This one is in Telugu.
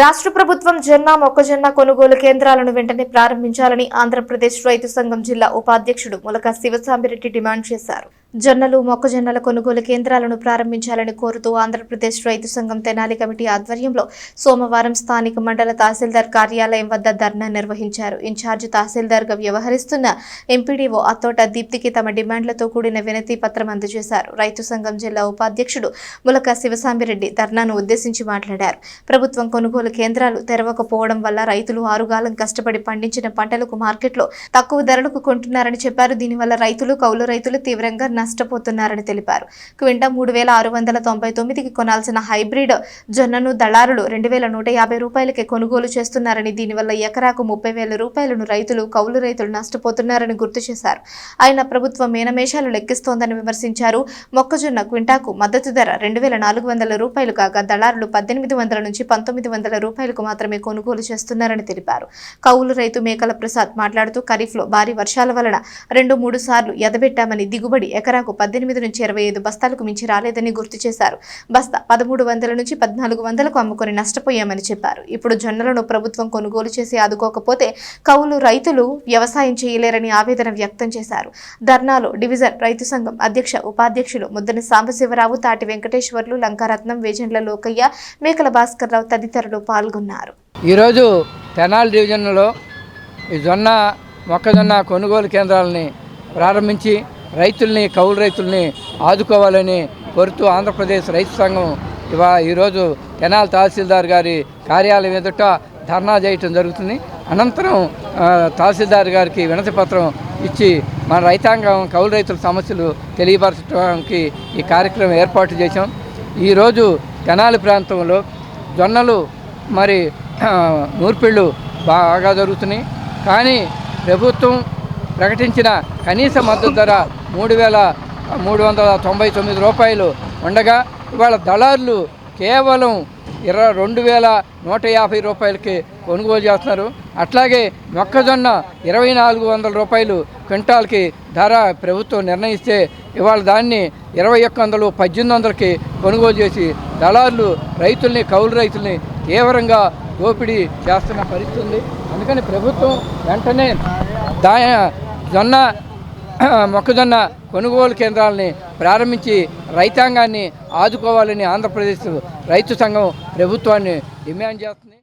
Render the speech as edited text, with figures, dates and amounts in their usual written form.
రాష్ట్ర ప్రభుత్వం జొన్న మొక్కజొన్న కొనుగోలు కేంద్రాలను వెంటనే ప్రారంభించాలని ఆంధ్రప్రదేశ్ రైతు సంఘం జిల్లా ఉపాధ్యక్షుడు ములక శివసాంబిరెడ్డి డిమాండ్ చేశారు. జొన్నలు మొక్కజొన్నల కొనుగోలు కేంద్రాలను ప్రారంభించాలని కోరుతూ ఆంధ్రప్రదేశ్ రైతు సంఘం తెనాలి కమిటీ ఆధ్వర్యంలో సోమవారం స్థానిక మండల తహసీల్దార్ కార్యాలయం వద్ద ధర్నా నిర్వహించారు. ఇన్ఛార్జి తహసీల్దార్గా వ్యవహరిస్తున్న ఎంపీడీఓ అత్తోట దీప్తికి తమ డిమాండ్లతో కూడిన వినతి పత్రం అందజేశారు. రైతు సంఘం జిల్లా ఉపాధ్యక్షుడు ములక శివసాంబిరెడ్డి ధర్నాను ఉద్దేశించి మాట్లాడారు. ప్రభుత్వం కొనుగోలు కేంద్రాలు తెరవకపోవడం వల్ల రైతులు ఆరుగాలం కష్టపడి పండించిన పంటలకు మార్కెట్లో తక్కువ ధరలకు కొంటున్నారని చెప్పారు. దీనివల్ల రైతులు కౌలు రైతులు తీవ్రంగా నష్టపోతున్నారని తెలిపారు. క్వింటా 3699కి కొనాల్సిన హైబ్రిడ్ జొన్నను దళారులు 2150 రూపాయలకే కొనుగోలు చేస్తున్నారని, దీనివల్ల ఎకరాకు 30,000 రూపాయలను రైతులు కౌలు రైతులు నష్టపోతున్నారని గుర్తు చేశారు. ఆయన ప్రభుత్వం మేనమేషాలు లెక్కిస్తోందని విమర్శించారు. మొక్కజొన్న క్వింటాకు మద్దతు ధర 2400 రూపాయలు కాగా దళారులు 1800 నుంచి 1900 రూపాయలకు మాత్రమే కొనుగోలు చేస్తున్నారని తెలిపారు. కౌలు రైతు మేకల ప్రసాద్ మాట్లాడుతూ ఖరీఫ్లో భారీ వర్షాల వలన 2-3 సార్లు ఎదబెట్టామని, దిగుబడి ఎకరాకు 18 నుంచి 25 బస్తాలకు మించి రాలేదని గుర్తు చేశారు. బస్తా 1300 నుంచి 1400కు అమ్ముకొని నష్టపోయామని చెప్పారు. ఇప్పుడు జొన్నలను ప్రభుత్వం కొనుగోలు చేసి ఆదుకోకపోతే కౌలు రైతులు వ్యవసాయం చేయలేరని ఆవేదన వ్యక్తం చేశారు. ధర్నాలో డివిజన్ రైతు సంఘం అధ్యక్ష ఉపాధ్యక్షులు ముద్దని సాంబశివరావు, తాటి వెంకటేశ్వర్లు, లంకారత్నం, వేజండ్ల లోకయ్య, మేకల భాస్కర్రావు తదితరులు పాల్గొన్నారు. ఈరోజు తెనాలి డివిజన్లో ఈ జొన్న మొక్కజొన్న కొనుగోలు కేంద్రాలని ప్రారంభించి రైతుల్ని కౌలు రైతుల్ని ఆదుకోవాలని కోరుతూ ఆంధ్రప్రదేశ్ రైతు సంఘం ఈరోజు తెనాలి తహసీల్దార్ గారి కార్యాలయం ఎదుట ధర్నా చేయటం జరుగుతుంది. అనంతరం తహసీల్దార్ గారికి వినతి పత్రం ఇచ్చి మన రైతాంగం కౌలు రైతుల సమస్యలు తెలియపరచడానికి ఈ కార్యక్రమం ఏర్పాటు చేశాం. ఈరోజు తెనాలి ప్రాంతంలో జొన్నలు మరి నూర్పిళ్ళు బాగా జరుగుతున్నాయి. కానీ ప్రభుత్వం ప్రకటించిన కనీస మద్దతు ధర 3,399 రూపాయలు ఉండగా ఇవాళ దళారులు కేవలం 22,150 రూపాయలకి కొనుగోలు చేస్తున్నారు. అట్లాగే మొక్కజొన్న 2,400 రూపాయలు క్వింటాల్కి ధర ప్రభుత్వం నిర్ణయిస్తే ఇవాళ దాన్ని 2,100, 1,800కి కొనుగోలు చేసి దళారులు రైతుల్ని కౌలు రైతుల్ని తీవ్రంగా దోపిడీ చేస్తున్న పరిస్థితి ఉంది. అందుకని ప్రభుత్వం వెంటనే జొన్న మొక్కజొన్న కొనుగోలు కేంద్రాలని ప్రారంభించి రైతాంగాన్ని ఆదుకోవాలని ఆంధ్రప్రదేశ్ రైతు సంఘం ప్రభుత్వాన్ని డిమాండ్ చేస్తుంది.